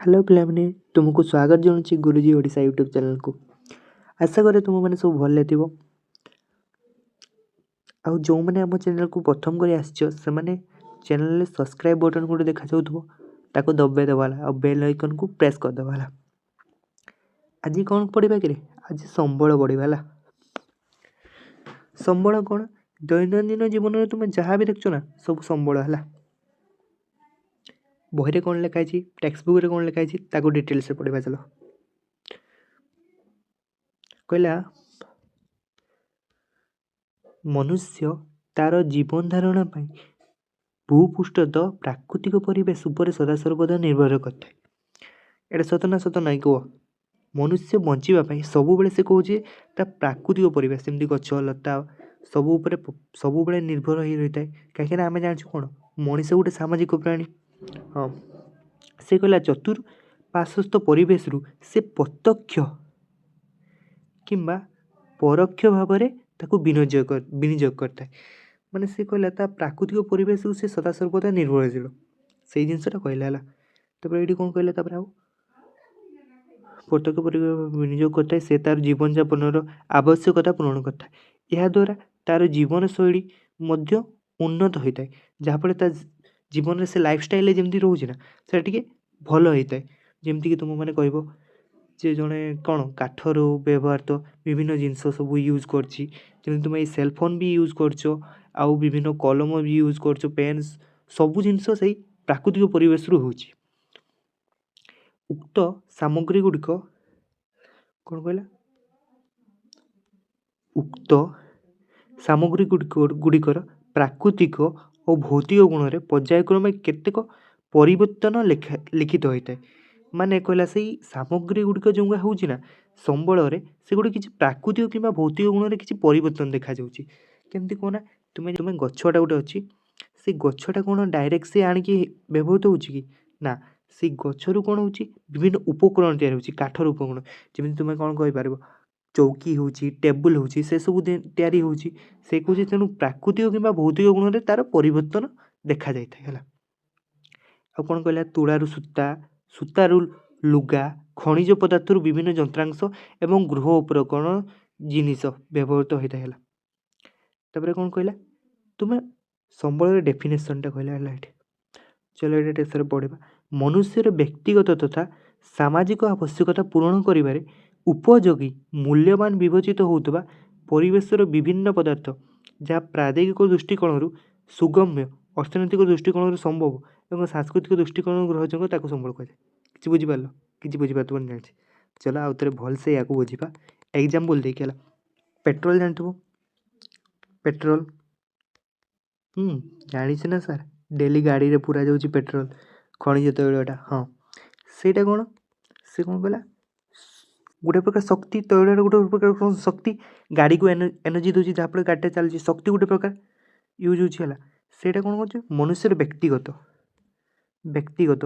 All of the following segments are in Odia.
हेलो पिलाମାନେ तुमको स्वागत जनाऊँच गुरुजी ओडिशा यूट्यूब चैनल को। आशा करे तुम मैंने सब भले थो। आउ जो मैंने आम चैनल को प्रथम कर आसने चैनल सब्सक्राइब बटन गोटे देखा जाऊ दबाई देवाला और बेल आइकन को प्रेस कर देवाला। आज कौन पढ़ा कि आज संबल पढ़ा। संबल कौन दैनंदिन जीवन में तुम जहाँ भी देखो ना सब संबल है। बही कौन लिखाई टेक्स्ट बुक कौन लिखाई डिटेल्स से पढ़ा। चलो कहला मनुष्य तार जीवन धारण भूपृष्ठत प्राकृतिक परिवेश उपर सदासर्वदा निर्भर करता है। सत ना सत ना कह मनुष्य बचापी सब से कहे प्राकृतिक परिवेश जमी गछ लता सब निर्भर हो रही है। कहीं आम जाचु कौन मनीष गोटे सामाजिक प्राणी। हाँ से कहला चतुर्पार्श्वस्थ परिवेश रु से प्रत्यक्ष किंबा परोक्ष भाव विनियोग करता है। माने से कहला प्राकृतिक परिवेश से सदासर्वदा निर्भरशील से जिनसा कहला। ये कौन कहला प्रत्यक्ष परिवेश विनियोग करता है। से तार जीवन यापन आवश्यकता पूरण करता है। यह द्वारा तार जीवन शैली उन्नत होता है जहाँफल तार जीवन से लाइफस्टाइल जमी रोचे ना से भल होता है। जमती कि तुम मैंने कह जड़े कौन काठर व्यवहार तो विभिन्न जिनस सब यूज करमी तुम ये सेलफोन भी यूज कर विभिन्न कलम भी यूज कर पेन सबू जिनस से प्राकृतिक परिवेश रु हो। उक्त सामग्री गुड़िक कौन कहला उक्त सामग्री गुड़िकर प्राकृतिक और भौतिक गुण में पर्यायक्रमे केतेक परिवर्तन लिखित होता है। माने कहला से सामग्री गुड़िक जो हूँ संबल से गोटे किसी प्राकृतिक कि भौतिक गुण में किसी परिवर्तन देखा केमती कहना तुम्हें तुम्हें गछटा गोटे अच्छी से गछटा कौन डायरेक्ट से आणिकी व्यवहृत हो ना से गचर कौन हो विभिन्न उपकरण तैयार हो काठर उपकरण जमी तुम्हें कौन कहीपर चौकी हूँ टेबुल हूँ से सब तैयारी हूँ से कहे तेणु प्राकृतिक कि भौतिक गुण में तार परिवर्तन देखा जाए है। आ कौन कहला तुड़ारू सूता सूतारू लुगा खनिज पदार्थ विभिन्न यंत्रांश एवं गृह उपकरण जिनिस व्यवहृत होता है। तापर कौन कहला तुम्हें संबल डेफिनेशन टा कहला। चलो ये टेक्स्ट पढ़ा मनुष्यर व्यक्तिगत तथा सामाजिक आवश्यकता पूरण करिबारे उपयोगी मूल्यवान विवेचित होता परिवेशर विभिन्न पदार्थ जहाँ प्रादेयिक दृष्टिकोण सुगम्य अर्थनैतिक दृष्टिकोण संभव और सांस्कृतिक दृष्टिकोण ग्रहण ताको संबल कह कि बुझीपार कि बुझीपार जानी। चलो आउ थे भलसे या बुझा एग्जाम्पल देखिए पेट्रोल जानते पेट्रोल जानी ना सार डेली गाड़ी रे पूरा जाऊँगी पेट्रोल खनिज तैलटा। हाँ सेटा कौन से कौन कहला गोटे प्रकार शक्ति तैल गोटे प्रकार शक्ति गाड़ी को एनर्जी दूसरी जहाँफल गाड़ी चलती शक्ति गोटे प्रकार यूज होगा सेटा कौन कर मनुष्य व्यक्तिगत व्यक्तिगत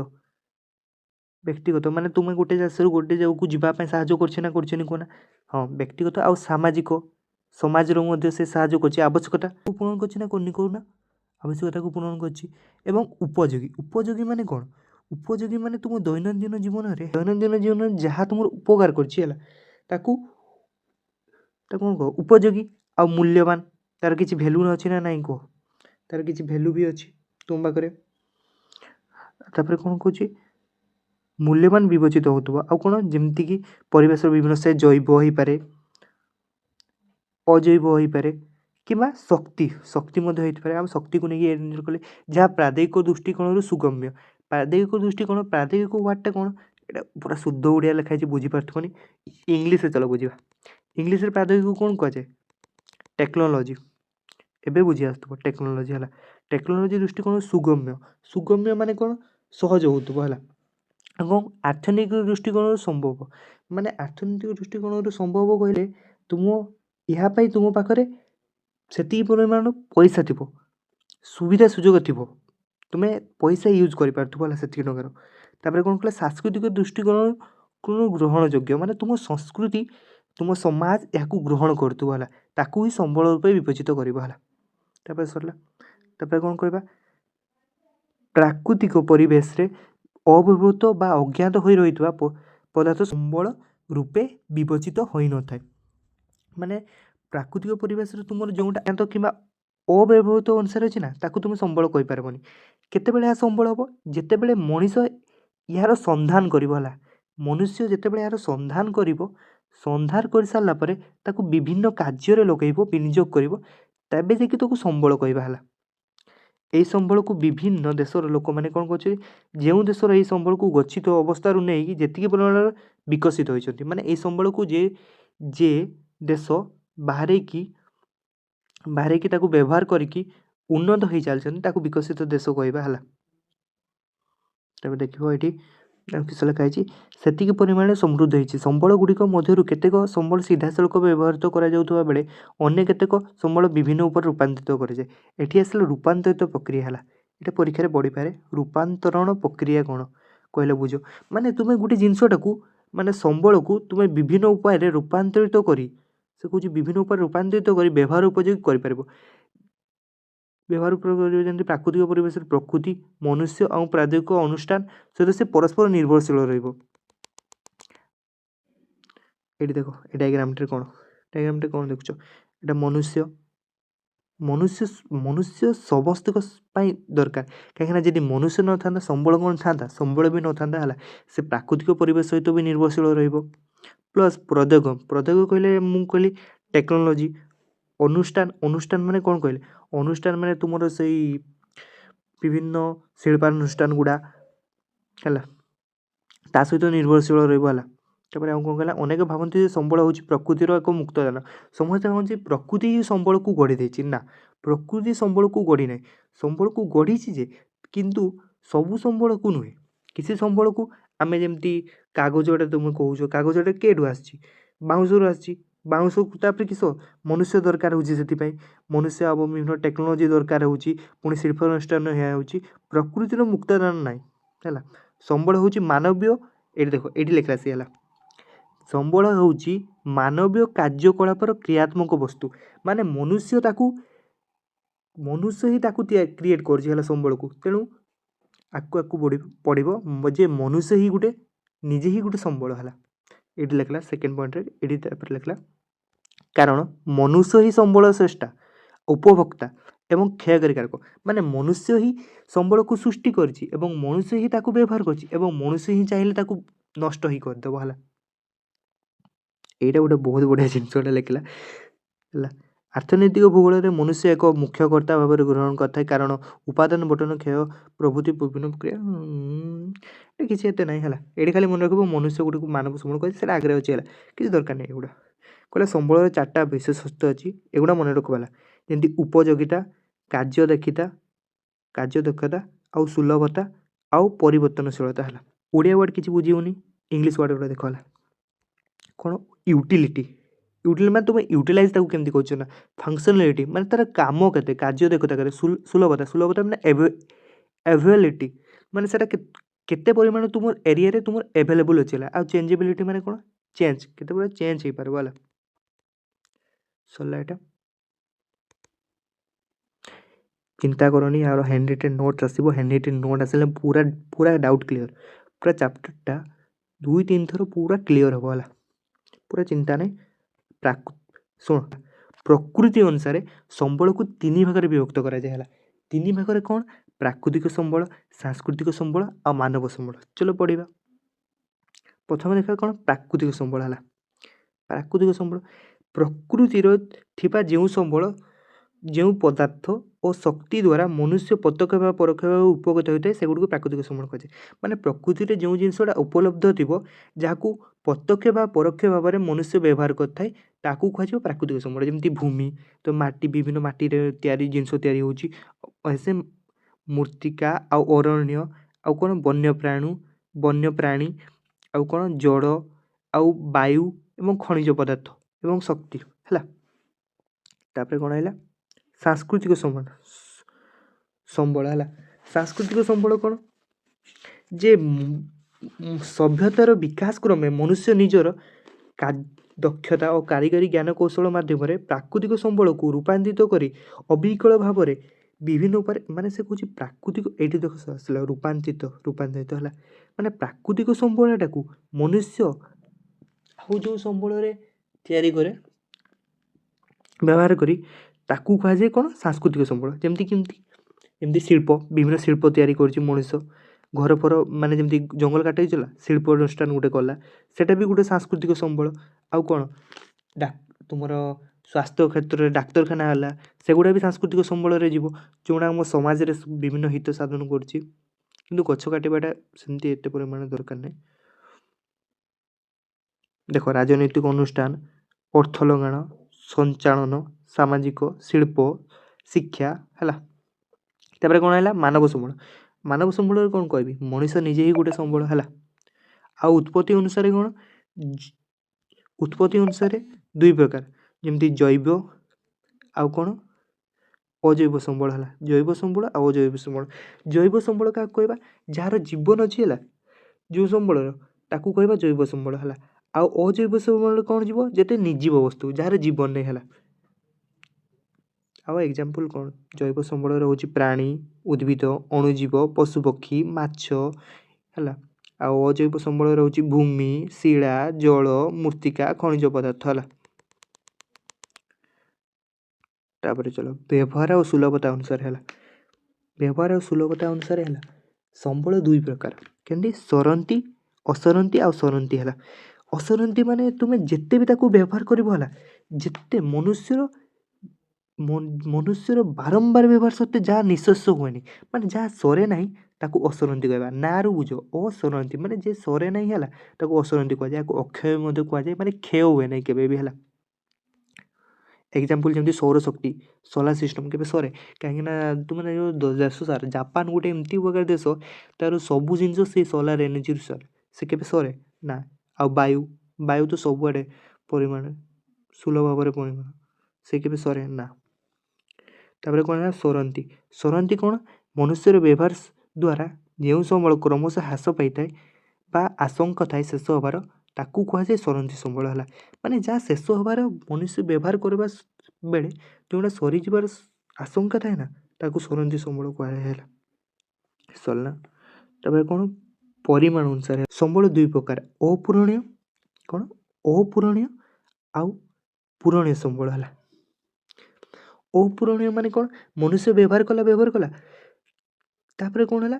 व्यक्तिगत माने तुम्हें गोटे देश गोटे जगह को जावाई साहय करना। हाँ व्यक्तिगत आउ सामाजिक समाज से साहय कर आवश्यकता पूरण करना कहूना आवश्यकता को पूरण कर उपयोगी उपयोगी माने कौन उपयोगी माने तुम दैनंदिन जीवन में जहाँ तुम उपकार कर कौन कह उपयोगी आ मूल्यवान तार किसी भैल्यू अच्छी ना नहीं कह तार किसी भैल्यू भी अच्छी तुम पाखे तापर कौन कह मूल्यवान विवेचित होता आ कौन जमीक परिवेश विभिन्न से जैव हो पारे अजैव हो पारे कि शक्ति शक्ति आम शक्ति को लेकिन कले जहाँ प्रादेयिक दृष्टिकोण सुगम्य प्रादेयिक दृष्टिकोण प्रादेयिक वार्डटा कौन ये पूरा शुद्ध ओडिया लिखाई बुझीपार्थनी इंग्लीश चलो बुझा इंग्लीश प्रादेयिक कौन कह जाए टेक्नोलोजी एबे बुझी आसो टेक्नोलोजी है टेक्नोलोजी दृष्टिकोण सुगम्य सुगम्य माने कौन सहज होता है आर्थनिक दृष्टिकोण संभव माने आर्थनैतिक दृष्टिकोण संभव कहले तुम यहाँ तुम पाखे से परिमाण पैसा थी सुविधा सुजोग थी तुम्हें पैसा यूज कर से टकर कौन कह सांस्कृतिक दृष्टिकोण ग्रहण योग्य माने तुम संस्कृति तुम समाज या ग्रहण करुला ताकू ही संबल रूप विवेचित कर सरला कौन कह प्राकृतिक परिवेश रे ଅବ୍ୟବହୃତ ବା ଅଜ୍ଞାତ ହୋଇ ରହିଥିବା ପଦାର୍ଥ ସମ୍ବଳ ରୂପେ ବିବେଚିତ ହୋଇନଥାଏ। ମାନେ ପ୍ରାକୃତିକ ପରିବେଶରେ ତୁମର ଯେଉଁଟା ଅଜ୍ଞାତ କିମ୍ବା ଅବ୍ୟବହୃତ ଅନୁସାରେ ଅଛି ନା ତାକୁ ତୁମେ ସମ୍ବଳ କହିପାରିବନି। କେତେବେଳେ ଏହା ସମ୍ବଳ ହେବ? ଯେତେବେଳେ ମଣିଷ ଏହାର ସନ୍ଧାନ କରିବ ହେଲା। ମନୁଷ୍ୟ ଯେତେବେଳେ ଏହାର ସନ୍ଧାନ କରିବ, ସନ୍ଧାନ କରିସାରିଲା ପରେ ତାକୁ ବିଭିନ୍ନ କାର୍ଯ୍ୟରେ ଲଗାଇବ, ବିନିଯୋଗ କରିବ, ତେବେ ଯାଇକି ତାକୁ ସମ୍ବଳ କହିବା ହେଲା। ଏହି ସମ୍ବଳକୁ ବିଭିନ୍ନ ଦେଶର ଲୋକମାନେ କ'ଣ କରୁଛନ୍ତି, ଯେଉଁ ଦେଶର ଏହି ସମ୍ବଳକୁ ଗଚ୍ଛିତ ଅବସ୍ଥାରୁ ନେଇକି ଯେତିକି ପରିମାଣରେ ବିକଶିତ ହୋଇଛନ୍ତି, ମାନେ ଏହି ସମ୍ବଳକୁ ଯେ ଦେଶ ବାହାରେଇକି ତାକୁ ବ୍ୟବହାର କରିକି ଉନ୍ନତ ହେଇ ଚାଲିଛନ୍ତି ତାକୁ ବିକଶିତ ଦେଶ କହିବା ହେଲା। ତେବେ ଦେଖିବ ଏଠି କିସ ଲେଖା ହେଇଛି, ସେତିକି ପରିମାଣରେ ସମୃଦ୍ଧ ହୋଇଛି। ସମ୍ବଳ ଗୁଡ଼ିକ ମଧ୍ୟରୁ କେତେକ ସମ୍ବଳ ସିଧାସଳଖ ବ୍ୟବହୃତ କରାଯାଉଥିବା ବେଳେ ଅନ୍ୟ କେତେକ ସମ୍ବଳ ବିଭିନ୍ନ ଉପରେ ରୂପାନ୍ତରିତ କରାଯାଏ। ଏଠି ଆସିଲେ ରୂପାନ୍ତରିତ ପ୍ରକ୍ରିୟା ହେଲା। ଏଇଟା ପରୀକ୍ଷାରେ ପଡ଼ିପାରେ। ରୂପାନ୍ତରଣ ପ୍ରକ୍ରିୟା କ'ଣ କହିଲେ ବୁଝ। ମାନେ ତୁମେ ଗୋଟେ ଜିନିଷଟାକୁ ମାନେ ସମ୍ବଳକୁ ତୁମେ ବିଭିନ୍ନ ଉପାୟରେ ରୂପାନ୍ତରିତ କରି, ସେ କହୁଛି ବିଭିନ୍ନ ଉପାୟରେ ରୂପାନ୍ତରିତ କରି ବ୍ୟବହାର ଉପଯୋଗୀ କରିପାରିବ। ବ୍ୟବହାର ଉପଯୋଗୀ ଯେମିତି ପ୍ରାକୃତିକ ପରିବେଶରେ ପ୍ରକୃତି, ମନୁଷ୍ୟ ଆଉ ପ୍ରାକୃତିକ ଅନୁଷ୍ଠାନ ସହିତ ସେ ପରସ୍ପର ନିର୍ଭରଶୀଳ ରହିବ। ଏଠି ଦେଖ ଏ ଡାଇଗ୍ରାମରେ କ'ଣ ଦେଖୁଛ, ଏଇଟା ମନୁଷ୍ୟ ସମସ୍ତଙ୍କ ପାଇଁ ଦରକାର। କାହିଁକିନା ଯଦି ମନୁଷ୍ୟ ନଥାନ୍ତା ସମ୍ବଳ କ'ଣ ଥାନ୍ତା? ସମ୍ବଳ ବି ନଥାନ୍ତା ହେଲା। ସେ ପ୍ରାକୃତିକ ପରିବେଶ ସହିତ ବି ନିର୍ଭରଶୀଳ ରହିବ। ପ୍ଲସ୍ ପ୍ରଦ୍ୟୋଗ କହିଲେ ମୁଁ କହିଲି ଟେକ୍ନୋଲୋଜି। ଅନୁଷ୍ଠାନ ମାନେ କ'ଣ କହିଲେ? ଅନୁଷ୍ଠାନ ମାନେ ତୁମର ସେଇ ବିଭିନ୍ନ ଶିଳ୍ପାନୁଷ୍ଠାନ ଗୁଡ଼ା ହେଲା, ତା ସହିତ ନିର୍ଭରଶୀଳ ରହିବ ହେଲା। ତାପରେ ଆଉ କ'ଣ କହିଲା, ଅନେକ ଭାବନ୍ତି ଯେ ସମ୍ବଳ ହେଉଛି ପ୍ରକୃତିର ଏକ ମୁକ୍ତ ଦାନ। ସମସ୍ତେ ଭାବନ୍ତି ପ୍ରକୃତି ହିଁ ସମ୍ବଳକୁ ଗଢ଼ି ଦେଇଛି। ନା, ପ୍ରକୃତି ସମ୍ବଳକୁ ଗଢ଼ି ନାହିଁ। ସମ୍ବଳକୁ ଗଢ଼ିଛି ଯେ, କିନ୍ତୁ ସବୁ ସମ୍ବଳକୁ ନୁହେଁ। କିଛି ସମ୍ବଳକୁ ଆମେ ଯେମିତି କାଗଜଟା ତୁମେ କହୁଛ, କାଗଜଟା କେଉଁଠୁ ଆସିଛି? ବାଉଁଶରୁ ଆସିଛି। ବାଉଁଶକୁ ତାପରେ କିସ ମନୁଷ୍ୟ ଦରକାର ହେଉଛି, ସେଥିପାଇଁ ମନୁଷ୍ୟ ଆଉ ବିଭିନ୍ନ ଟେକ୍ନୋଲୋଜି ଦରକାର ହେଉଛି, ପୁଣି ଶିଳ୍ପାନୁଷ୍ଠାନ ଏହା ହେଉଛି। ପ୍ରକୃତିର ମୁକ୍ତଦାନ ନାହିଁ ହେଲା। ସମ୍ବଳ ହେଉଛି ମାନବୀୟ, ଏଠି ଦେଖ ଏଠି ଲେଖା ଆସି ହେଲା, ସମ୍ବଳ ହେଉଛି ମାନବୀୟ କାର୍ଯ୍ୟକଳାପର କ୍ରିୟାତ୍ମକ ବସ୍ତୁ। ମାନେ ମନୁଷ୍ୟ ହିଁ ତାକୁ କ୍ରିଏଟ୍ କରୁଛି ହେଲା ସମ୍ବଳକୁ। ତେଣୁ ଆକୁ ପଡ଼ିବ ଯେ ମନୁଷ୍ୟ ହିଁ ନିଜେ ହିଁ ଗୋଟେ ସମ୍ବଳ ହେଲା। ଏଠି ଲେଖିଲା ସେକେଣ୍ଡ ପଏଣ୍ଟରେ, ଏଠି ତାପରେ ଲେଖିଲା କାରଣ ମନୁଷ୍ୟ ହିଁ ସମ୍ବଳ ସ୍ରଷ୍ଟା, ଉପଭୋକ୍ତା ଏବଂ କ୍ଷୟକାରୀ କାରକ। ମାନେ ମନୁଷ୍ୟ ହିଁ ସମ୍ବଳକୁ ସୃଷ୍ଟି କରିଛି ଏବଂ ମନୁଷ୍ୟ ହିଁ ତାକୁ ବ୍ୟବହାର କରିଛି ଏବଂ ମନୁଷ୍ୟ ହିଁ ଚାହିଁଲେ ତାକୁ ନଷ୍ଟ ହିଁ କରିଦେବ ହେଲା। ଏଇଟା ଗୋଟେ ବହୁତ ବଢ଼ିଆ ଜିନିଷଟା ଲେଖିଲା ହେଲା। ଅର୍ଥନୈତିକ ଭୂଗୋଳରେ ମନୁଷ୍ୟ ଏକ ମୁଖ୍ୟ କର୍ତ୍ତା ଭାବରେ ଗ୍ରହଣ କରିଥାଏ, କାରଣ ଉପାଦାନ ବଣ୍ଟନ, କ୍ଷୟ ପ୍ରଭୃତି ବିଭିନ୍ନ ପ୍ରକ୍ରିୟା କିଛି ଏତେ ନାହିଁ ହେଲା। ଏଇଠି ଖାଲି ମନେ ରଖିବ ମନୁଷ୍ୟ ଗୁଡ଼ିକୁ ମାନବ ସମ୍ବଳ କହିଛି, ସେଇଟା ଆଗରେ ଅଛି ହେଲା, କିଛି ଦରକାର ନାହିଁ ଏଗୁଡ଼ା। କହିଲେ ସମ୍ବଳର 4ଟା ବିଶେଷତ୍ୱ ଅଛି, ଏଗୁଡ଼ା ମନେ ରଖିବ ହେଲା। ଯେମିତି ଉପଯୋଗିତା, କାର୍ଯ୍ୟଦକ୍ଷତା ଆଉ ସୁଲଭତା ଆଉ ପରିବର୍ତ୍ତନଶୀଳତା ହେଲା। ଓଡ଼ିଆ ୱାର୍ଡ଼ କିଛି ବୁଝିବୁନି, ଇଂଲିଶ ୱାର୍ଡ଼ ଗୁଡ଼ା ଦେଖ ହେଲା। କ'ଣ? ୟୁଟିଲିଟି ମାନେ ତୁମେ ୟୁଟିଲାଇଜ୍ ତାକୁ କେମିତି କରୁଛ ନା। ଫଙ୍କସନାଲିଟି ମାନେ ତା'ର କାମ କେତେ, କାର୍ଯ୍ୟଦକ୍ଷତା କେତେ। ସୁଲଭତା ମାନେ ଆଭେଲେବିଲିଟି ମାନେ ସେଇଟା କେତେ ପରିମାଣ ତୁମର ଏରିଆରେ ତୁମର ଆଭେଲେବୁଲ୍ ଅଛି ହେଲା। ଆଉ ଚେଞ୍ଜେବିଲିଟି ମାନେ କ'ଣ? କେତେବେଳେ ଚେଞ୍ଜ ହେଇପାରିବ ହେଲା। ସରିଲା ଏଇଟା। ଚିନ୍ତା କରନି, ଆର ହ୍ୟାଣ୍ଡ ରିଟେନ୍ ନୋଟ୍ସ ଆସିବ। ହ୍ୟାଣ୍ଡ ରିଟେନ୍ ନୋଟ୍ ଆସିଲେ ପୁରା ଡାଉଟ୍ କ୍ଲିୟର, ପୁରା ଚାପ୍ଟରଟା 2-3 ଥର ପୁରା କ୍ଲିୟର ହେବ ହେଲା। ପୁରା ଚିନ୍ତା ନାହିଁ। ଶୁଣ, ପ୍ରକୃତି ଅନୁସାରେ ସମ୍ବଳକୁ 3 ଭାଗରେ ବିଭକ୍ତ କରାଯାଏ ହେଲା। 3 ଭାଗରେ କ'ଣ? ପ୍ରାକୃତିକ ସମ୍ବଳ, ସାଂସ୍କୃତିକ ସମ୍ବଳ ଆଉ ମାନବ ସମ୍ବଳ। ଚलो ପଢ଼ିବା। ପ୍ରଥମେ ଦେଖିବା କ'ଣ? ପ୍ରାକୃତିକ ସମ୍ବଳ ହେଲା। ପ୍ରାକୃତିକ ସମ୍ବଳ ପ୍ରକୃତିର ଥିବା ଯେଉଁ ପଦାର୍ଥ ଓ ଶକ୍ତି ଦ୍ୱାରା ମନୁଷ୍ୟ ପ୍ରତ୍ୟକ୍ଷ ବା ପରୋକ୍ଷ ଭାବେ ଉପକୃତ ହୋଇଥାଏ, ସେଗୁଡ଼ିକୁ ପ୍ରାକୃତିକ ସମ୍ବଳ କୁହାଯାଏ। ମାନେ ପ୍ରକୃତିରେ ଯେଉଁ ଜିନିଷଟା ଉପଲବ୍ଧ ଥିବ, ଯାହାକୁ ପ୍ରତ୍ୟକ୍ଷ ବା ପରୋକ୍ଷ ଭାବରେ ମନୁଷ୍ୟ ବ୍ୟବହାର କରିଥାଏ, ତାକୁ କୁହାଯିବ ପ୍ରାକୃତିକ ସମ୍ବଳ। ଯେମିତି ଭୂମି, ତ ମାଟି, ବିଭିନ୍ନ ମାଟିରେ ଜିନିଷ ତିଆରି ହେଉଛି, ସେ ମୃତ୍ତିକା ଆଉ ଅରଣ୍ୟ, ଆଉ କ'ଣ ବନ୍ୟପ୍ରାଣୀ, ଆଉ କ'ଣ ଜଳ ଆଉ ବାୟୁ ଏବଂ ଖଣିଜ ପଦାର୍ଥ ଏବଂ ଶକ୍ତି ହେଲା। ତାପରେ କ'ଣ ହେଲା? ସାଂସ୍କୃତିକ ସମ୍ବଳ ହେଲା। ସାଂସ୍କୃତିକ ସମ୍ବଳ କ'ଣ? ଯେ ସଭ୍ୟତାର ବିକାଶ କ୍ରମେ ମନୁଷ୍ୟ ନିଜର ଦକ୍ଷତା ଓ କାରିଗରୀ ଜ୍ଞାନ କୌଶଳ ମାଧ୍ୟମରେ ପ୍ରାକୃତିକ ସମ୍ବଳକୁ ରୂପାନ୍ତରିତ କରି ଅବିକଳ ଭାବରେ ବିଭିନ୍ନ ଉପାୟରେ ମାନେ ସେ କହୁଛି ପ୍ରାକୃତିକ ଏଇଠି ଦେଖ ଆସିଲା ରୂପାନ୍ତରିତ ହେଲା ମାନେ ପ୍ରାକୃତିକ ସମ୍ବଳଟାକୁ ମନୁଷ୍ୟ ଆଉ ଯେଉଁ ସମ୍ବଳରେ ତିଆରି କରେ ବ୍ୟବହାର କରି ତାକୁ କୁହାଯାଏ କ'ଣ ସାଂସ୍କୃତିକ ସମ୍ବଳ। ଯେମିତି ଶିଳ୍ପ ବିଭିନ୍ନ ଶିଳ୍ପ ତିଆରି କରୁଛି ମଣିଷ ଘର ଫର ମାନେ ଯେମିତି ଜଙ୍ଗଲ କାଟି ହେଇଥିଲା ଶିଳ୍ପ ଅନୁଷ୍ଠାନ ଗୋଟେ କଲା ସେଇଟା ବି ଗୋଟେ ସାଂସ୍କୃତିକ ସମ୍ବଳ। ଆଉ କ'ଣ ତୁମର ସ୍ୱାସ୍ଥ୍ୟ କ୍ଷେତ୍ରରେ ଡାକ୍ତରଖାନା ହେଲା ସେଗୁଡ଼ା ବି ସାଂସ୍କୃତିକ ସମ୍ବଳରେ ଯିବ ଯେଉଁଟା ଆମ ସମାଜରେ ବିଭିନ୍ନ ହିତ ସାଧନ କରୁଛି। କିନ୍ତୁ ଗଛ କାଟିବାଟା ସେମିତି ଏତେ ପରିମାଣ ଦରକାର ନାହିଁ। ଦେଖ ରାଜନୈତିକ ଅନୁଷ୍ଠାନ ଅର୍ଥ ଲଗାଣ ସଞ୍ଚାଳନ ସାମାଜିକ ଶିଳ୍ପ ଶିକ୍ଷା ହେଲା। ତାପରେ କ'ଣ ହେଲା ମାନବ ସମ୍ବଳରେ କ'ଣ କହିବି ମଣିଷ ନିଜେ ହିଁ ଗୋଟେ ସମ୍ବଳ ହେଲା। ଆଉ ଉତ୍ପତ୍ତି ଅନୁସାରେ କ'ଣ ଉତ୍ପତ୍ତି ଅନୁସାରେ ଦୁଇ ପ୍ରକାର ଯେମିତି ଜୈବ ଆଉ କ'ଣ ଅଜୈବ ସମ୍ବଳ ହେଲା। ଜୈବ ସମ୍ବଳ ଆଉ ଅଜୈବ ସମ୍ବଳ। ଜୈବ ସମ୍ବଳ କାହାକୁ କହିବା ଯାହାର ଜୀବନ ଅଛି ହେଲା ଯେଉଁ ସମ୍ବଳର ତାକୁ କହିବା ଜୈବ ସମ୍ବଳ ହେଲା। ଆଉ ଅଜୈବ ସମ୍ବଳ କ'ଣ ଯିବ ଯେତେ ନିର୍ଜୀବ ବସ୍ତୁ ଯାହାର ଜୀବନ ନାହିଁ ହେଲା। ଆଉ ଏକ୍ଜାମ୍ପଲ୍ କ'ଣ ଜୈବ ସମ୍ବଳରେ ହେଉଛି ପ୍ରାଣୀ ଉଦ୍ଭିଦ ଅଣୁଜୀବ ପଶୁପକ୍ଷୀ ମାଛ ହେଲା। ଆଉ ଅଜୈବ ସମ୍ବଳରେ ହେଉଛି ଭୂମି ଶିଳା ଜଳ ମୃତ୍ତିକା ଖଣିଜ ପଦାର୍ଥ ହେଲା। ତାପରେ ଚଲ ବ୍ୟବହାର ଆଉ ସୁଲଭତା ଅନୁସାରେ ହେଲା। ବ୍ୟବହାର ଆଉ ସୁଲଭତା ଅନୁସାରେ ହେଲା ସମ୍ବଳ ଦୁଇ ପ୍ରକାର କେମିତି ସରନ୍ତି ଅସରନ୍ତି ଆଉ ସରନ୍ତି ହେଲା। ଅସରନ୍ତି ମାନେ ତୁମେ ଯେତେ ବି ତାକୁ ବ୍ୟବହାର କରିବ ହେଲା ଯେତେ ମନୁଷ୍ୟର ବାରମ୍ବାର ବ୍ୟବହାର ସତ୍ତ୍ୱେ ଯାହା ନିଃଶେଷ ହୁଏନି ମାନେ ଯାହା ସରେ ନାହିଁ ତାକୁ ଅସରନ୍ତି କହିବା। ନାଁରୁ ବୁଝ ଅସରନ୍ତି ମାନେ ଯେ ସରେ ନାହିଁ ହେଲା ତାକୁ ଅସରନ୍ତି କୁହାଯାଏ। ଏହାକୁ ଅକ୍ଷୟ ମଧ୍ୟ କୁହାଯାଏ ମାନେ କ୍ଷୟ ହୁଏ ନାହିଁ କେବେ ବି ହେଲା। ଏକ୍ଜାମ୍ପଲ୍ ଯେମିତି ସୌରଶକ୍ତି ସୋଲାର ସିଷ୍ଟମ୍ କେବେ ସରେ କାହିଁକିନା ତୁମେ ଯେଉଁ ଦେଶ ସାର ଜାପାନ ଗୋଟେ ଏମିତି ପ୍ରକାର ଦେଶ ତାର ସବୁ ଜିନିଷ ସେ ସୋଲାର ଏନର୍ଜିରୁ ସରେ ସେ କେବେ ସରେ ନା। ଆଉ ବାୟୁ ତ ସବୁଆଡ଼େ ପରିମାଣ ସୁଲଭ ଭାବରେ ପରିମାଣ ସେ କେବେ ସରେ ନା। ତାପରେ କ'ଣ ହେଲା ସରନ୍ତି କ'ଣ ମନୁଷ୍ୟର ବ୍ୟବହାର ଦ୍ୱାରା ଯେଉଁ ସମ୍ବଳ କ୍ରମଶଃ ହ୍ରାସ ପାଇଥାଏ ବା ଆଶଙ୍କା ଥାଏ ଶେଷ ହେବାର ତାକୁ କୁହାଯାଏ ସରନ୍ତି ସମ୍ବଳ ହେଲା। ମାନେ ଯାହା ଶେଷ ହେବାର ମନୁଷ୍ୟ ବ୍ୟବହାର କରିବା ବେଳେ ଯେଉଁଟା ସରିଯିବାର ଆଶଙ୍କା ଥାଏ ନା ତାକୁ ସରନ୍ତି ସମ୍ବଳ କୁହାଯାଏ ହେଲା। ସରିଲା। ତାପରେ କ'ଣ ପରିମାଣ ଅନୁସାରେ ସମ୍ବଳ ଦୁଇ ପ୍ରକାର ଅପୂରଣୀୟ ଆଉ ପୂରଣୀୟ ସମ୍ବଳ ହେଲା। ଅପୂରଣୀୟ ମାନେ କ'ଣ ମନୁଷ୍ୟ ବ୍ୟବହାର କଲା ତାପରେ କ'ଣ ହେଲା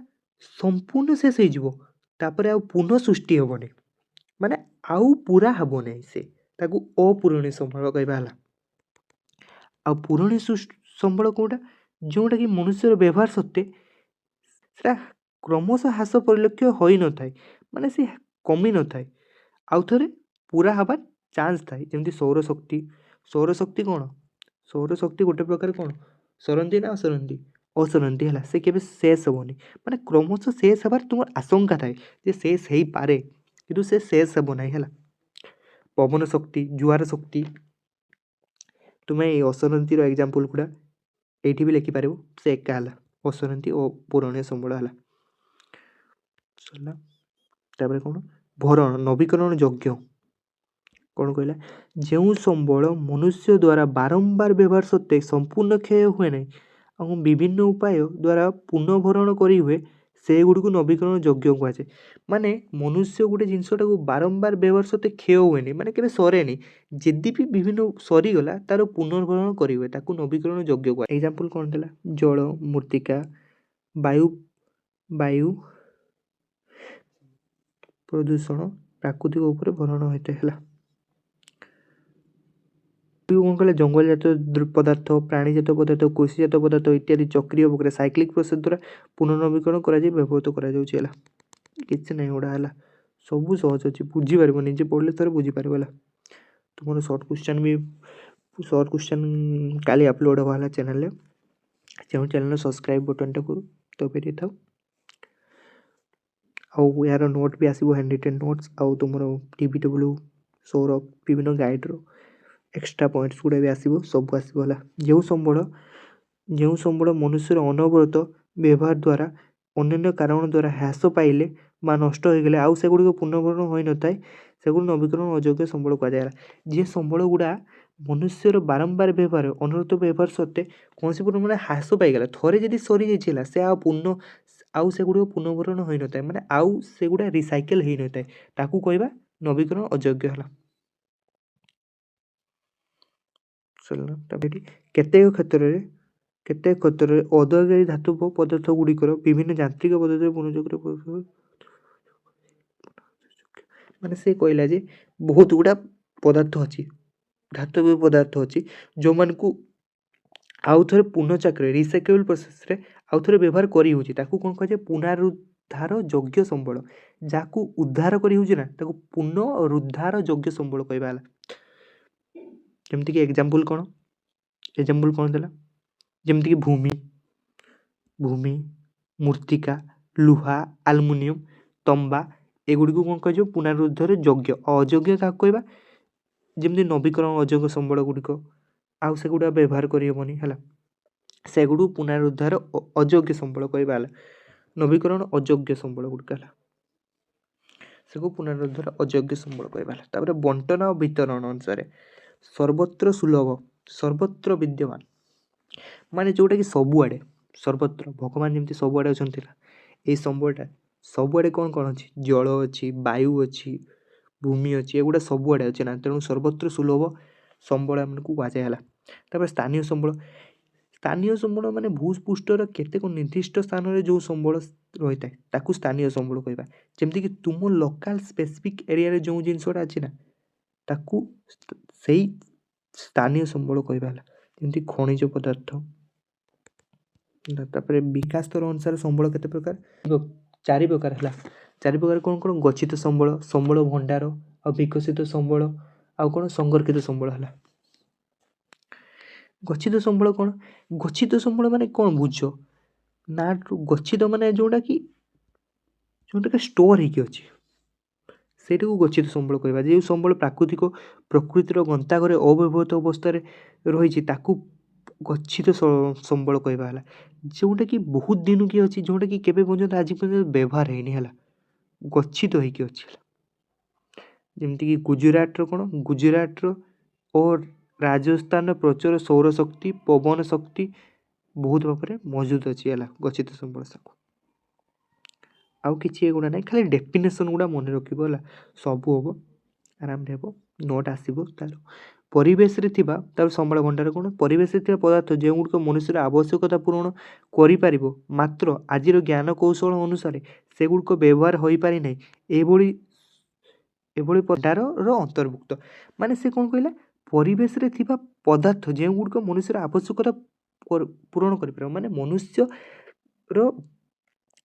ସମ୍ପୂର୍ଣ୍ଣ ଶେଷ ହେଇଯିବ ତାପରେ ଆଉ ପୁନଃ ସୃଷ୍ଟି ହେବନି ମାନେ ଆଉ ପୁରା ହେବ ନାହିଁ ସେ ତାକୁ ଅପୂରଣୀୟ ସମ୍ବଳ କହିବା ହେଲା। ଆଉ ପୂରଣୀୟ ସମ୍ବଳ କେଉଁଟା ଯେଉଁଟାକି ମନୁଷ୍ୟର ବ୍ୟବହାର ସତ୍ତ୍ୱେ ସେଟା କ୍ରମଶଃ ହ୍ରାସ ପରିଲକ୍ଷ୍ୟ ହୋଇନଥାଏ ମାନେ ସେ କମି ନଥାଏ ଆଉ ଥରେ ପୁରା ହେବାର ଚାନ୍ସ ଥାଏ। ଯେମିତି ସୌରଶକ୍ତି କ'ଣ ସୌରଶକ୍ତି ଗୋଟେ ପ୍ରକାର କ'ଣ ସରନ୍ତି ନା ଅସରନ୍ତି ହେଲା। ସେ କେବେ ଶେଷ ହେବନି ମାନେ କ୍ରମଶଃ ଶେଷ ହେବାର ତୁମର ଆଶଙ୍କା ଥାଏ ଯେ ଶେଷ ହେଇପାରେ କିନ୍ତୁ ସେ ଶେଷ ହେବ ନାହିଁ ହେଲା। ପବନ ଶକ୍ତି ଜୁଆର ଶକ୍ତି ତୁମେ ଏଇ ଅସରନ୍ତିର ଏକ୍ଜାମ୍ପଲ୍ ଗୁଡ଼ା ଏଇଠି ବି ଲେଖିପାରିବ ସେ ଏକା ହେଲା ଅସରନ୍ତି ଓ ପୂରଣୀୟ ସମ୍ବଳ ହେଲା। ସରିଲା। ତାପରେ କ'ଣ ଭରଣ ନବୀକରଣ ଯୋଗ୍ୟ କ'ଣ କହିଲା ଯେଉଁ ସମ୍ବଳ ମନୁଷ୍ୟ ଦ୍ୱାରା ବାରମ୍ବାର ବ୍ୟବହାର ସତ୍ତ୍ୱେ ସମ୍ପୂର୍ଣ୍ଣ କ୍ଷୟ ହୁଏ ନାହିଁ ଆଉ ବିଭିନ୍ନ ଉପାୟ ଦ୍ୱାରା ପୁନଃଭରଣ କରି ହୁଏ ସେଗୁଡ଼ିକୁ ନବୀକରଣ ଯୋଗ୍ୟ କୁହାଯାଏ। ମାନେ ମନୁଷ୍ୟ ଗୋଟେ ଜିନିଷଟାକୁ ବାରମ୍ବାର ବ୍ୟବହାର ସତ୍ତ୍ୱେ କ୍ଷୟ ହୁଏନି ମାନେ କେବେ ସରେନି ଯଦି ବି ବିଭିନ୍ନ ସରିଗଲା ତାର ପୁନର୍ଭରଣ କରି ହୁଏ ତାକୁ ନବୀକରଣ ଯୋଗ୍ୟ କୁହାଯାଏ। ଏକ୍ଜାମ୍ପଲ୍ କ'ଣ ଥିଲା ଜଳ ମୃତ୍ତିକା ବାୟୁ ପ୍ରଦୂଷଣ ପ୍ରାକୃତିକ ଉପରେ ଭରଣ ହୋଇଥାଏ ହେଲା। କ'ଣ କହିଲେ ଜଙ୍ଗଲଜାତ ପଦାର୍ଥ ପ୍ରାଣୀଜାତ ପଦାର୍ଥ କୃଷିଜାତ ପଦାର୍ଥ ଇତ୍ୟାଦି ଚକ୍ରୀୟ ପ୍ରକ୍ରିୟା ସାଇକ୍ଲିକ୍ ପ୍ରୋସେସ୍ ଦ୍ୱାରା ପୁନର୍ନବୀକରଣ କରାଯାଇ ବ୍ୟବହୃତ କରାଯାଉଛି ହେଲା। କିଛି ନାହିଁ ଗୁଡ଼ା ହେଲା ସବୁ ସହଜ ଅଛି ବୁଝିପାରିବ ନିଜେ ପଢ଼ିଲେ ଥରେ ବୁଝିପାରିବ ହେଲା। ତୁମର ସର୍ଟ କ୍ୱେଶ୍ଚନ୍ କାଲି ଅପଲୋଡ଼ ହେବା ହେଲା ଚ୍ୟାନେଲରେ ଯେଉଁ ଚ୍ୟାନେଲର ସବସ୍କ୍ରାଇବ୍ ବଟନ୍ଟାକୁ ଦବାଇ ଦେଇଥାଉ। ଆଉ ଏହାର ନୋଟ୍ ବି ଆସିବ ହ୍ୟାଣ୍ଡ ରିଟେନ୍ ନୋଟ୍ସ ଆଉ ତୁମର TBW ସୌର ବିଭିନ୍ନ ଗାଇଡ଼ର ଏକ୍ସଟ୍ରା ପଏଣ୍ଟସ୍ ଗୁଡ଼ା ବି ଆସିବ ସବୁ ଆସିବ ହେଲା। ଯେଉଁ ସମ୍ବଳ ମନୁଷ୍ୟର ଅନବରତ ବ୍ୟବହାର ଦ୍ୱାରା ଅନ୍ୟାନ୍ୟ କାରଣ ଦ୍ୱାରା ହ୍ରାସ ପାଇଲେ ବା ନଷ୍ଟ ହୋଇଗଲେ ଆଉ ସେଗୁଡ଼ିକ ପୁନର୍ଭରଣ ହୋଇନଥାଏ ସେଗୁଡ଼ିକୁ ନବୀକରଣ ଅଯୋଗ୍ୟ ସମ୍ବଳ କୁହାଯାଏ ହେଲା। ଯେ ସମ୍ବଳ ଗୁଡ଼ା ମନୁଷ୍ୟର ବାରମ୍ବାର ବ୍ୟବହାର ଅନୁରତ ବ୍ୟବହାର ସତ୍ତ୍ୱେ କୌଣସି ପରିମାଣରେ ହ୍ରାସ ପାଇଗଲା। ଥରେ ଯଦି ସରିଯାଇଛି ହେଲା ସେ ଆଉ ସେଗୁଡ଼ିକ ପୁନଃଭରଣ ହୋଇନଥାଏ, ମାନେ ଆଉ ସେଗୁଡ଼ା ରିସାଇକେଲ ହେଇନଥାଏ, ତାକୁ କହିବା ନବୀକରଣ ଅଯୋଗ୍ୟ ହେଲା। ତାପରେ ଏଠି କେତେକ କ୍ଷେତ୍ରରେ ଅଦରକାରୀ ଧାତବ ପଦାର୍ଥ ଗୁଡ଼ିକର ବିଭିନ୍ନ ଯାନ୍ତ୍ରିକ ପଦାର୍ଥରେ ପୁନଃଚକ୍ର ମାନେ ସେ କହିଲା ଯେ ବହୁତ ଗୁଡ଼ା ପଦାର୍ଥ ଅଛି, ଧାତବ ପଦାର୍ଥ ଅଛି ଯେଉଁମାନଙ୍କୁ ଆଉ ଥରେ ପୁନଃଚକ୍ରରେ ରିସାଇକେବଲ୍ ପ୍ରୋସେସ୍ରେ ଆଉ ଥରେ ବ୍ୟବହାର କରିହେଉଛି, ତାକୁ କ'ଣ କୁହାଯାଏ ପୁନରୁଦ୍ଧାର ଯୋଗ୍ୟ ସମ୍ବଳ। ଯାହାକୁ ଉଦ୍ଧାର କରିହେଉଛି ନା ତାକୁ ପୁନରୁଦ୍ଧାର ଯୋଗ୍ୟ ସମ୍ବଳ କହିବା ହେଲା। ଯେମିତିକି ଏକ୍ଜାମ୍ପଲ୍ କ'ଣ ଦେଲା, ଯେମିତିକି ଭୂମି, ମୃତ୍ତିକା, ଲୁହା, ଆଲୁମିନିୟମ, ତମ୍ବା ଏଗୁଡ଼ିକୁ କ'ଣ କୁହାଯିବ ପୁନରୁଦ୍ଧାର ଯୋଗ୍ୟ। ଅଯୋଗ୍ୟ କାହାକୁ କହିବା, ଯେମିତି ନବୀକରଣ ଅଯୋଗ୍ୟ ସମ୍ବଳ ଗୁଡ଼ିକ ଆଉ ସେଗୁଡ଼ା ବ୍ୟବହାର କରିହେବନି ହେଲା, ସେଗୁଡ଼ିକୁ ପୁନରୁଦ୍ଧାର ଅଯୋଗ୍ୟ ସମ୍ବଳ କହିବା ହେଲା। ନବୀକରଣ ଅଯୋଗ୍ୟ ସମ୍ବଳ ଗୁଡ଼ିକ ହେଲା, ସେକୁ ପୁନରୁଦ୍ଧାର ଅଯୋଗ୍ୟ ସମ୍ବଳ କହିବା ହେଲା। ତାପରେ ବଣ୍ଟନ ଓ ବିତରଣ ଅନୁସାରେ ସର୍ବତ୍ର ସୁଲଭ, ସର୍ବତ୍ର ବିଦ୍ୟମାନ, ମାନେ ଯେଉଁଟାକି ସବୁଆଡ଼େ, ସର୍ବତ୍ର ଭଗବାନ ଯେମିତି ସବୁଆଡ଼େ ଅଛନ୍ତି ହେଲା, ଏଇ ସମ୍ବଳଟା ସବୁଆଡ଼େ କ'ଣ ଅଛି, ଜଳ ଅଛି, ବାୟୁ ଅଛି, ଭୂମି ଅଛି, ଏଗୁଡ଼ା ସବୁଆଡ଼େ ଅଛି ନା, ତେଣୁ ସର୍ବତ୍ର ସୁଲଭ ସମ୍ବଳ ଆମକୁ କୁହାଯାଏ ହେଲା। ତାପରେ ସ୍ଥାନୀୟ ସମ୍ବଳ ମାନେ ଭୂପୃଷ୍ଠର କେତେକ ନିର୍ଦ୍ଦିଷ୍ଟ ସ୍ଥାନରେ ଯେଉଁ ସମ୍ବଳ ରହିଥାଏ ତାକୁ ସ୍ଥାନୀୟ ସମ୍ବଳ କହିବା। ଯେମିତିକି ତୁମ ଲୋକାଲ୍ ସ୍ପେସିଫିକ୍ ଏରିଆରେ ଯେଉଁ ଜିନିଷଟା ଅଛି ନା ତାକୁ ସେଇ ସ୍ଥାନୀୟ ସମ୍ବଳ କହିବା ହେଲା। ଯେମିତି ଖଣିଜ ପଦାର୍ଥ। ତାପରେ ବିକାଶ ସ୍ତର ଅନୁସାରେ ସମ୍ବଳ କେତେ ପ୍ରକାର, 4 ପ୍ରକାର ହେଲା। 4 ପ୍ରକାର କ'ଣ ଗଚ୍ଛିତ ସମ୍ବଳ ଭଣ୍ଡାର, ଆଉ ବିକଶିତ ସମ୍ବଳ, ଆଉ କ'ଣ ସଂରକ୍ଷିତ ସମ୍ବଳ ହେଲା। ଗଚ୍ଛିତ ସମ୍ବଳ କ'ଣ, ଗଚ୍ଛିତ ସମ୍ବଳ ମାନେ କ'ଣ ବୁଝ ନା, ଗଚ୍ଛିତ ମାନେ ଯେଉଁଟାକି ଷ୍ଟୋର ହେଇକି ଅଛି ସେଇଟାକୁ ଗଚ୍ଛିତ ସମ୍ବଳ କହିବା। ଯେଉଁ ସମ୍ବଳ ପ୍ରକୃତିର ଗନ୍ତାଘରେ ଅବ୍ୟବହୃତ ଅବସ୍ଥାରେ ରହିଛି ତାକୁ ଗଚ୍ଛିତ ସମ୍ବଳ କହିବା ହେଲା। ଯେଉଁଟାକି ବହୁତ ଦିନ କି ଅଛି, ଯେଉଁଟାକି କେବେ ପର୍ଯ୍ୟନ୍ତ ଆଜି ପର୍ଯ୍ୟନ୍ତ ବ୍ୟବହାର ହେଇନି ହେଲା, ଗଚ୍ଛିତ ହେଇକି ଅଛି ହେଲା। ଯେମିତିକି ଗୁଜୁରାଟର ଓ ରାଜସ୍ଥାନର ପ୍ରଚୁର ସୌରଶକ୍ତି, ପବନ ଶକ୍ତି ବହୁତ ଭାବରେ ମହଜୁଦ ଅଛି ହେଲା ଗଚ୍ଛିତ ସମ୍ବଳ ସାକୁ। ଆଉ କିଛି ଏଗୁଡ଼ା ନାହିଁ, ଖାଲି ଡେଫିନେସନ୍ ଗୁଡ଼ା ମନେ ରଖିବ ହେଲା, ସବୁ ହେବ ଆରାମରେ ହେବ, ନୋଟ୍ ଆସିବ। ତାର ପରିବେଶରେ ଥିବା, ତାର ସମ୍ବଳ ଭଣ୍ଡାର କ'ଣ, ପରିବେଶରେ ଥିବା ପଦାର୍ଥ ଯେଉଁଗୁଡ଼ିକ ମନୁଷ୍ୟର ଆବଶ୍ୟକତା ପୂରଣ କରିପାରିବ ମାତ୍ର ଆଜିର ଜ୍ଞାନ କୌଶଳ ଅନୁସାରେ ସେଗୁଡ଼ିକ ବ୍ୟବହାର ହୋଇପାରି ନାହିଁ, ଏଭଳି ଭଣ୍ଡାରର ଅନ୍ତର୍ଭୁକ୍ତ। ମାନେ ସେ କ'ଣ କହିଲା, ପରିବେଶରେ ଥିବା ପଦାର୍ଥ ଯେଉଁଗୁଡ଼ିକ ମନୁଷ୍ୟର ଆବଶ୍ୟକତା ପୂରଣ କରିପାରିବ, ମାନେ ମନୁଷ୍ୟର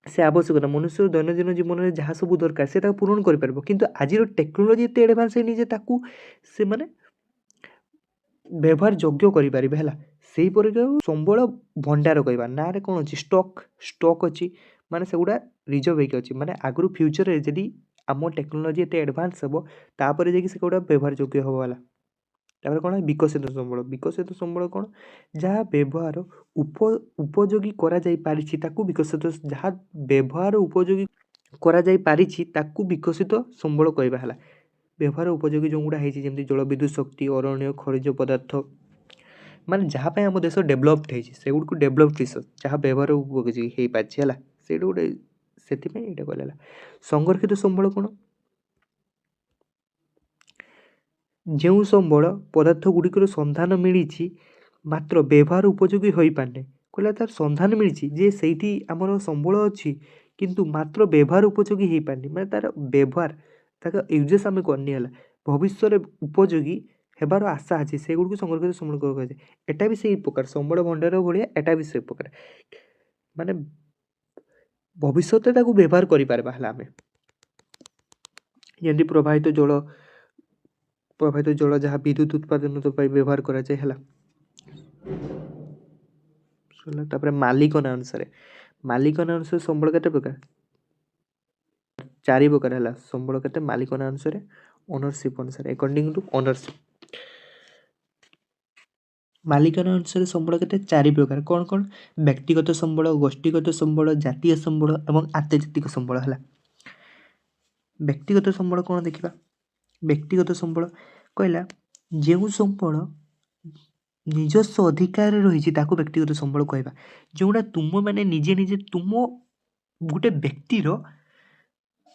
ସେ ଆବଶ୍ୟକତା, ମନୁଷ୍ୟର ଦୈନନ୍ଦିନ ଜୀବନରେ ଯାହା ସବୁ ଦରକାର ସେ ତାକୁ ପୂରଣ କରିପାରିବ, କିନ୍ତୁ ଆଜିର ଟେକ୍ନୋଲୋଜି ଏତେ ଆଡ଼ଭାନ୍ସ ହେଇନି ଯେ ତାକୁ ସେମାନେ ବ୍ୟବହାର ଯୋଗ୍ୟ କରିପାରିବେ ହେଲା। ସେହିପରି ସମ୍ବଳ ଭଣ୍ଡାର କହିବା। ନାଁରେ କ'ଣ ଅଛି, ଷ୍ଟକ୍ ଅଛି, ମାନେ ସେଗୁଡ଼ା ରିଜର୍ଭ ହେଇକି ଅଛି, ମାନେ ଆଗରୁ ଫ୍ୟୁଚରରେ ଯଦି ଆମ ଟେକ୍ନୋଲୋଜି ଏତେ ଆଡ଼ଭାନ୍ସ ହେବ ତାପରେ ଯାଇକି ସେଗୁଡ଼ା ବ୍ୟବହାର ଯୋଗ୍ୟ ହେବ ହେଲା। ତାପରେ କ'ଣ, ବିକଶିତ ସମ୍ବଳ କ'ଣ, ଯାହା ବ୍ୟବହାର ଉପଯୋଗୀ କରାଯାଇପାରିଛି ତାକୁ ବିକଶିତ ସମ୍ବଳ କହିବା ହେଲା। ବ୍ୟବହାର ଉପଯୋଗୀ ଯେଉଁଗୁଡ଼ା ହେଇଛି, ଯେମିତି ଜଳବିଦ୍ୟୁତ୍ ଶକ୍ତି, ଅରଣ୍ୟ, ଖଣିଜ ପଦାର୍ଥ, ମାନେ ଯାହା ପାଇଁ ଆମ ଦେଶ ଡେଭଲପ୍ଡ ହେଇଛି ସେଗୁଡ଼ିକୁ ଡେଭଲପ୍ଡ ରିସୋର୍ସ, ଯାହା ବ୍ୟବହାର ଉପଯୋଗୀ ହେଇପାରିଛି ହେଲା, ସେଇଟା ଗୋଟେ, ସେଥିପାଇଁ ଏଇଟା କହିଲା ହେଲା। ସଂରକ୍ଷିତ ସମ୍ବଳ କ'ଣ, ଯେଉଁ ସମ୍ବଳ ପଦାର୍ଥ ଗୁଡ଼ିକର ସନ୍ଧାନ ମିଳିଛି ମାତ୍ର ବ୍ୟବହାର ଉପଯୋଗୀ ହୋଇପାରିନି। କହିଲା ତାର ସନ୍ଧାନ ମିଳିଛି ଯେ ସେଇଠି ଆମର ସମ୍ବଳ ଅଛି କିନ୍ତୁ ମାତ୍ର ବ୍ୟବହାର ଉପଯୋଗୀ ହେଇପାରିନି, ମାନେ ତାର ୟୁଜେସ୍ ଆମେ କରିନି ହେଲା, ଭବିଷ୍ୟତରେ ଉପଯୋଗୀ ହେବାର ଆଶା ଅଛି, ସେଗୁଡ଼ିକୁ ସଂରକ୍ଷିତ ସମ୍ବଳ କୁହାଯାଏ। ଏଟା ବି ସେଇ ପ୍ରକାର ସମ୍ବଳ ଭଣ୍ଡାର ଭଳିଆ, ଏଟା ବି ସେଇ ପ୍ରକାର, ମାନେ ଭବିଷ୍ୟତରେ ତାକୁ ବ୍ୟବହାର କରିପାରିବା ହେଲା ଆମେ। ଯେମିତି ପ୍ରବାହିତ ଜଳ ଯାହା ବିଦ୍ୟୁତ୍ ଉତ୍ପାଦନ ପାଇଁ ବ୍ୟବହାର କରାଯାଏ ହେଲା। ତାପରେ ମାଲିକାନା ଅନୁସାରେ ସମ୍ବଳ କେତେ ପ୍ରକାର, 4 ପ୍ରକାର ହେଲା। ସମ୍ବଳ କେତେ, ମାଲିକାନା ଅନୁସାରେ, ଓନରସିପ୍ ଅନୁସାରେ, ଆକର୍ଡିଂ ଟୁ ଓନରସିପ୍। ମାଲିକାନା ଅନୁସାରେ ସମ୍ବଳ କେତେ, 4 ପ୍ରକାର। କ'ଣ କ'ଣ, ବ୍ୟକ୍ତିଗତ ସମ୍ବଳ, ଗୋଷ୍ଠୀଗତ ସମ୍ବଳ, ଜାତୀୟ ସମ୍ବଳ ଏବଂ ଆନ୍ତର୍ଜାତିକ ସମ୍ବଳ ହେଲା। ବ୍ୟକ୍ତିଗତ ସମ୍ବଳ କ'ଣ ଦେଖିବା, ବ୍ୟକ୍ତିଗତ ସମ୍ବଳ କହିଲା ଯେଉଁ ସମ୍ବଳ ନିଜସ୍ୱ ଅଧିକାରରେ ରହିଛି ତାକୁ ବ୍ୟକ୍ତିଗତ ସମ୍ବଳ କହିବା। ଯେଉଁଟା ତୁମମାନେ ନିଜେ ନିଜେ ଗୋଟେ ବ୍ୟକ୍ତିର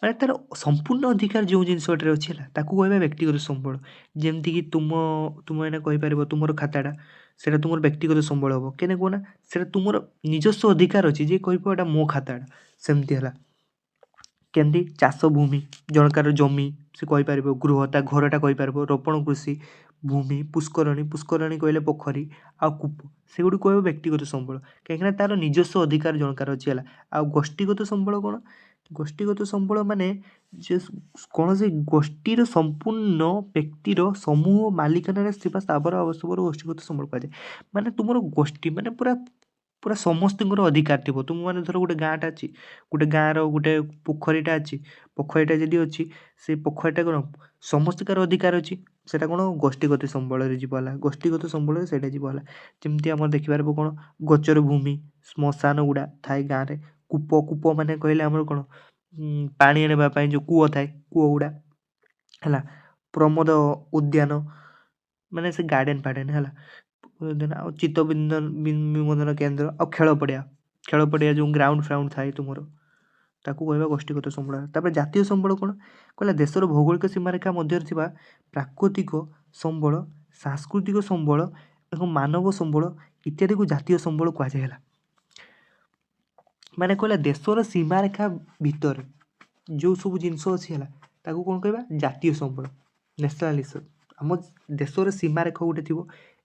ମାନେ ତାର ସମ୍ପୂର୍ଣ୍ଣ ଅଧିକାର ଯେଉଁ ଜିନିଷଟାରେ ଅଛି ହେଲା ତାକୁ କହିବା ବ୍ୟକ୍ତିଗତ ସମ୍ବଳ। ଯେମିତିକି ତୁମେ ଏଇନା କହିପାରିବ ତୁମର ଖାତାଟା ସେଇଟା ତୁମର ବ୍ୟକ୍ତିଗତ ସମ୍ବଳ ହେବ କେନେ କୁହନା ସେଇଟା ତୁମର ନିଜସ୍ୱ ଅଧିକାର ଅଛି ଯେ କହିବ ଏଇଟା ମୋ ଖାତାଟା ସେମିତି ହେଲା। କେମିତି ଚାଷ ଭୂମି ଜଣକାର ଜମି ସେ କହିପାରିବ ଗୃହ ତା ଘରଟା କହିପାରିବ ରୋପଣ କୃଷି ଭୂମି ପୁଷ୍କରଣୀ କହିଲେ ପୋଖରୀ ଆଉ କୂପ ସେଗୁଡ଼ିକୁ କହିବ ବ୍ୟକ୍ତିଗତ ସମ୍ବଳ କାହିଁକିନା ତାର ନିଜସ୍ୱ ଅଧିକାର ଜଣକାର ଅଛି ହେଲା। ଆଉ ଗୋଷ୍ଠୀଗତ ସମ୍ବଳ କ'ଣ? ଗୋଷ୍ଠୀଗତ ସମ୍ବଳ ମାନେ ଯେ କୌଣସି ଗୋଷ୍ଠୀର ସମ୍ପୂର୍ଣ୍ଣ ବ୍ୟକ୍ତିର ସମୂହ ମାଲିକାନାରେ ଥିବା ସ୍ଥାବର ଅବସ୍ଥାବର ଗୋଷ୍ଠୀଗତ ସମ୍ବଳ କୁହାଯାଏ। ମାନେ ତୁମର ଗୋଷ୍ଠୀ ମାନେ ପୁରା ପୁରା ସମସ୍ତଙ୍କର ଅଧିକାର ଥିବ। ତୁମମାନେ ଧର ଗୋଟେ ଗାଁଟା ଅଛି ଗୋଟେ ଗାଁର ଗୋଟେ ପୋଖରୀଟା ଅଛି ପୋଖରୀଟା ଯଦି ଅଛି ସେ ପୋଖରୀଟା କ'ଣ ସମସ୍ତଙ୍କର ଅଧିକାର ଅଛି ସେଇଟା କ'ଣ ଗୋଷ୍ଠୀଗତ ସମ୍ବଳରେ ଯିବ ହେଲା। ଗୋଷ୍ଠୀଗତ ସମ୍ବଳରେ ସେଇଟା ଯିବ ହେଲା। ଯେମିତି ଆମର ଦେଖିପାରିବ କ'ଣ ଗୋଚର ଭୂମି ଶ୍ମଶାନ ଗୁଡ଼ା ଥାଏ ଗାଁରେ। କୂପ ମାନେ କହିଲେ ଆମର କ'ଣ ପାଣି ଆଣିବା ପାଇଁ ଯେଉଁ କୂଅ ଥାଏ କୂଅ ଗୁଡ଼ା ହେଲା। ପ୍ରମୋଦ ଉଦ୍ୟାନ ମାନେ ସେ ଗାର୍ଡ଼େନ୍ ଫାର୍ଡ଼େନ୍ ହେଲା। ଆଉ ଚିତ୍ତ ବିନୋଦନ କେନ୍ଦ୍ର ଆଉ ଖେଳ ପଡ଼ିଆ ଯେଉଁ ଗ୍ରାଉଣ୍ଡ ଫ୍ରାଉଣ୍ଡ ଥାଏ ତୁମର ତାକୁ କହିବା ଗୋଷ୍ଠୀଗତ ସମ୍ବଳ। ତାପରେ ଜାତୀୟ ସମ୍ବଳ କ'ଣ କହିଲା ଦେଶର ଭୌଗୋଳିକ ସୀମାରେଖା ମଧ୍ୟରେ ଥିବା ପ୍ରାକୃତିକ ସମ୍ବଳ ସାଂସ୍କୃତିକ ସମ୍ବଳ ଏବଂ ମାନବ ସମ୍ବଳ ଇତ୍ୟାଦିକୁ ଜାତୀୟ ସମ୍ବଳ କୁହାଯାଏ ହେଲା। ମାନେ କହିଲା ଦେଶର ସୀମାରେଖା ଭିତରେ ଯେଉଁ ସବୁ ଜିନିଷ ଅଛି ହେଲା ତାକୁ କ'ଣ କହିବା ଜାତୀୟ ସମ୍ବଳ ନ୍ୟାସନାଲ୍ ରିସୋର୍ସ। ଆମ ଦେଶର ସୀମାରେଖା ଗୋଟେ ଥିବ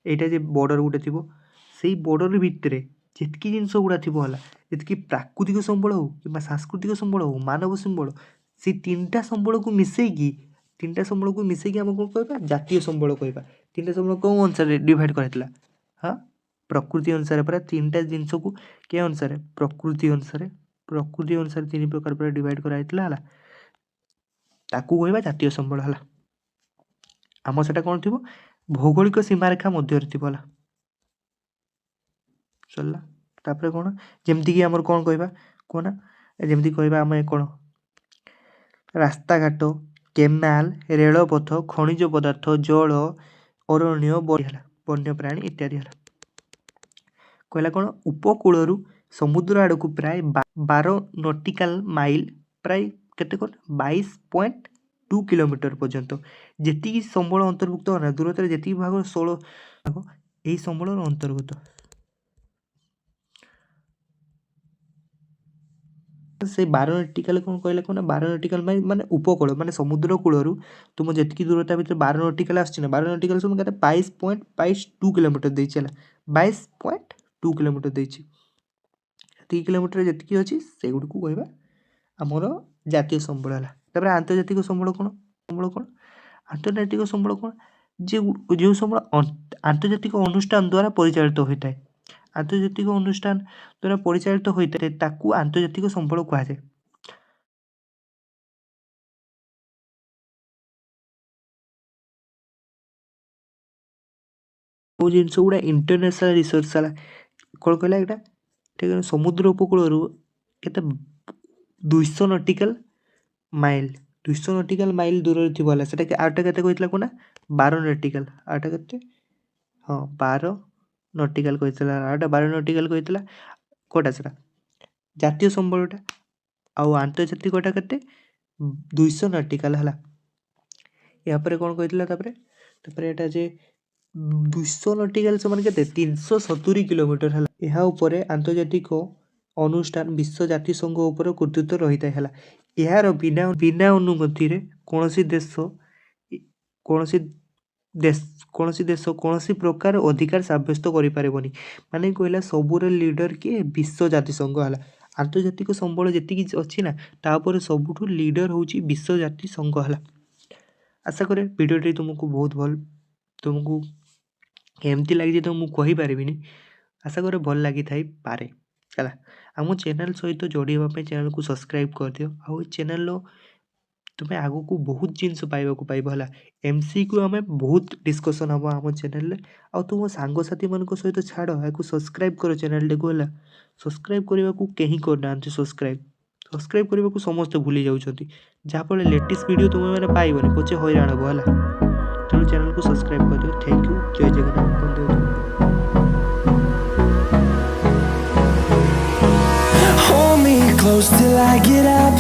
ଏଇଟା ଯେ ବର୍ଡ଼ର ଗୋଟେ ଥିବ ସେଇ ବର୍ଡ଼ର ଭିତରେ ଯେତିକି ଜିନିଷ ଗୁଡ଼ା ଥିବ ହେଲା ଯେତିକି ପ୍ରାକୃତିକ ସମ୍ବଳ ହେଉ କିମ୍ବା ସାଂସ୍କୃତିକ ସମ୍ବଳ ହେଉ ମାନବ ସମ୍ବଳ ସେଇ ତିନିଟା ସମ୍ବଳକୁ ମିଶେଇକି ଆମେ କ'ଣ କହିବା ଜାତୀୟ ସମ୍ବଳ କହିବା। ତିନିଟା ସମ୍ବଳ କେଉଁ ଅନୁସାରେ ଡିଭାଇଡ଼ କରାଯାଇଥିଲା? ହଁ ପ୍ରକୃତି ଅନୁସାରେ ପୁରା ତିନିଟା ଜିନିଷକୁ କେ ଅନୁସାରେ ପ୍ରକୃତି ଅନୁସାରେ ତିନି ପ୍ରକାର ପୁରା ଡିଭାଇଡ଼ କରାଯାଇଥିଲା ହେଲା। ତାକୁ କହିବା ଜାତୀୟ ସମ୍ବଳ ହେଲା। ଆମର ସେଟା କ'ଣ ଥିବ ଭୌଗୋଳିକ ସୀମାରେଖା ମଧ୍ୟରେ ଥିବ ହେଲା। ସରିଲା। ତାପରେ କ'ଣ ଯେମିତିକି ଆମର କ'ଣ କହିବା କୁହନା ଯେମିତି କହିବା ଆମେ କ'ଣ ରାସ୍ତାଘାଟ କେନାଲ ରେଳପଥ ଖଣିଜ ପଦାର୍ଥ ଜଳ ଅରଣ୍ୟ ହେଲା ବନ୍ୟପ୍ରାଣୀ ଇତ୍ୟାଦି ହେଲା। କହିଲା କ'ଣ ଉପକୂଳରୁ ସମୁଦ୍ର ଆଡ଼କୁ ପ୍ରାୟ 12 ନଟିକାଲ ମାଇଲ ପ୍ରାୟ କେତେ କ'ଣ 22.2 କିଲୋମିଟର ପର୍ଯ୍ୟନ୍ତ ଯେତିକି ସମ୍ବଳ ଅନ୍ତର୍ଭୁକ୍ତ ହେଲା ଦୂରତାରେ ଯେତିକି ଭାଗ 16 ଭାଗ ଏହି ସମ୍ବଳର ଅନ୍ତର୍ଗତ। ସେ 12 ନଟିକାଲ କ'ଣ କହିଲେ କ'ଣ 12 ନଟିକାଲ ମାଇଲ ମାନେ ଉପକୂଳ ମାନେ ସମୁଦ୍ର କୂଳରୁ ତୁମ ଯେତିକି ଦୂରତା ଭିତରେ 12 ନଟିକାଲ ଆସୁଛି ନା 12 ନଟିକାଲ ସବୁ କେତେ 22.2 କିଲୋମିଟର ଦେଇଛି ହେଲା। 22.2 କିଲୋମିଟର ଦେଇଛି। ଏତିକି କିଲୋମିଟର ଯେତିକି ଅଛି ସେଗୁଡ଼ିକୁ କହିବା ଆମର ଜାତୀୟ ସମ୍ବଳ ହେଲା। ତାପରେ ଆନ୍ତର୍ଜାତିକ ସମ୍ବଳ କ'ଣ ଆନ୍ତର୍ଜାତିକ ସମ୍ବଳ କ'ଣ ଯେଉଁ ସମ୍ବଳ ଆନ୍ତର୍ଜାତିକ ଅନୁଷ୍ଠାନ ଦ୍ୱାରା ପରିଚାଳିତ ହୋଇଥାଏ ଆନ୍ତର୍ଜାତିକ ଅନୁଷ୍ଠାନ ଦ୍ୱାରା ପରିଚାଳିତ ହୋଇଥାଏ ତାକୁ ଆନ୍ତର୍ଜାତିକ ସମ୍ବଳ କୁହାଯାଏ। ଯେଉଁ ଜିନିଷ ଗୁଡ଼ା ଇଣ୍ଟରନ୍ୟାସନାଲ ରିସୋର୍ସ ହେଲା କ'ଣ କହିଲା ଏଇଟା ଠିକ ସମୁଦ୍ର ଉପକୂଳରୁ କେତେ 200 ନଟିକାଲ ମାଇଲ ଦୂରରେ ଥିବ ହେଲା। ସେଟା ଆଉଟା କେତେ କହିଥିଲା କ'ଣ 12 ନଟିକାଲ ଆଉଟା କେତେ ହଁ 12 ନଟିକାଲ କହିଥିଲା ଆଉଟା 12 ନଟିକାଲ କହିଥିଲା କେଉଁଟା ସେଟା ଜାତୀୟ ସମ୍ବଳଟା ଆଉ ଆନ୍ତର୍ଜାତିକଟା କେତେ 200 ନଟିକାଲ ହେଲା। ଏହାପରେ କ'ଣ କହିଥିଲା ତାପରେ ଏଇଟା ଯେ 200 ନଟିକାଲ ସମାନ କେତେ 370 କିଲୋମିଟର ହେଲା। ଏହା ଉପରେ ଆନ୍ତର୍ଜାତିକ ଅନୁଷ୍ଠାନ ବିଶ୍ୱ ଜାତିସଂଘ ଉପରେ କର୍ତ୍ତୃତ୍ୱ ରହିଥାଏ ହେଲା। ଏହାର ବିନା ଅନୁମତିରେ କୌଣସି ଦେଶ କୌଣସି ପ୍ରକାର ଅଧିକାର ସାବ୍ୟସ୍ତ କରିପାରିବନି। ମାନେ କହିଲା ସବୁର ଲିଡର କିଏ ବିଶ୍ୱ ଜାତିସଂଘ ହେଲା। ଆନ୍ତର୍ଜାତିକ ସମ୍ବଳ ଯେତିକି ଅଛି ନା ତା ଉପରେ ସବୁଠୁ ଲିଡର ହେଉଛି ବିଶ୍ୱ ଜାତିସଂଘ ହେଲା। ଆଶା କରେ ଭିଡ଼ିଓଟି ତୁମକୁ ବହୁତ ତୁମକୁ ଏମିତି ଲାଗିଛି ତ ମୁଁ କହିପାରିବିନି। ଆଶା କରେ ଭଲ ଲାଗିଥାଇପାରେ ହେଲା। ଆମ ଚ୍ୟାନେଲ୍ ସହିତ ଯୋଡ଼ି ହେବା ପାଇଁ ଚ୍ୟାନେଲକୁ ସବସ୍କ୍ରାଇବ୍ କରିଦିଅ। ଆଉ ଏ ଚ୍ୟାନେଲର ତୁମେ ଆଗକୁ ବହୁତ ଜିନିଷ ପାଇବାକୁ ପାଇବ ହେଲା। MCQ ଆମେ ବହୁତ ଡିସ୍କସନ୍ ହେବ ଆମ ଚ୍ୟାନେଲରେ। ଆଉ ତୁମ ସାଙ୍ଗସାଥିମାନଙ୍କ ସହିତ ଛାଡ଼ ଏହାକୁ ସବସ୍କ୍ରାଇବ୍ କର ଚ୍ୟାନେଲଟାକୁ ହେଲା। ସବସ୍କ୍ରାଇବ୍ କରିବାକୁ କେହି କରୁନାହାନ୍ତି ସବସ୍କ୍ରାଇବ୍ କରିବାକୁ ସମସ୍ତେ ଭୁଲି ଯାଉଛନ୍ତି ଯାହାଫଳରେ ଲେଟେଷ୍ଟ ଭିଡ଼ିଓ ତୁମେମାନେ ପାଇବନି ପଛେ ହଇରାଣ ହେବ ହେଲା। ତେଣୁ ଚ୍ୟାନେଲକୁ ସବସ୍କ୍ରାଇବ୍ କରିଦିଅ। Thank you. ଜୟ ଜଗନ୍ନାଥ। ବନ୍ଦେ ମାତରମ୍। Hold me close till I get up.